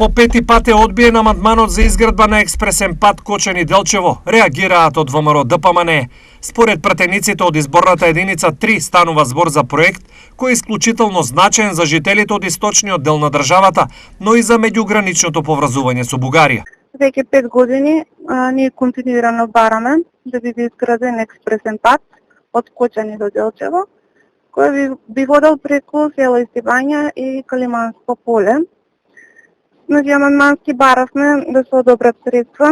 По пети пат е одбиен амандманот за изградба на експресен пат Кочани-Делчево, реагираат од ВМРО ДПМН. Според пратениците од изборната единица 3 станува збор за проект кој е исклучително значаен за жителите од источниот дел на државата, но и за меѓуграничното поврзување со Бугарија. Веќе 5 години ние континуирано бараме да биде изграден експресен пат од Кочани до Делчево, кој би водел преку село Истибања и Калиманско поле. Значи, амандмански баравме да се одобрат средства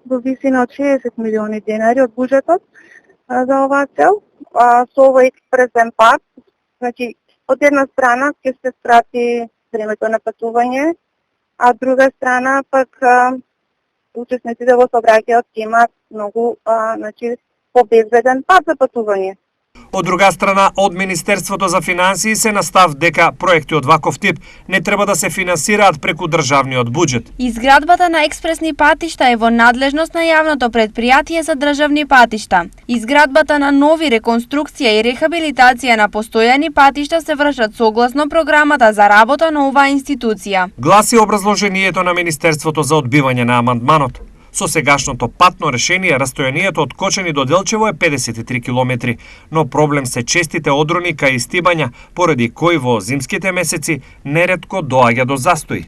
во висина од 60 милиони денари од буџетот за оваа цел. Со овој експресен пат, значи, од една страна ќе се скрати времето на патување, а од друга страна пак учесниците во сообраќајот ќе имаат многу побезбеден пат за патување. Од друга страна, од Министерството за финансии се настав дека проекти од ваков тип не треба да се финансираат преку државниот буџет. Изградбата на експресни патишта е во надлежност на јавното претпријатие за државни патишта. Изградбата на нови, реконструкција и рехабилитација на постојани патишта се вршат согласно програмата за работа на оваа институција. Гласи образложението на Министерството за одбивање на амандманот. Со сегашното патно решение, растојанието од Кочани до Делчево е 53 километри, но проблем се честите одрони кај Истибања, поради кои во зимските месеци неретко доаѓа до застои.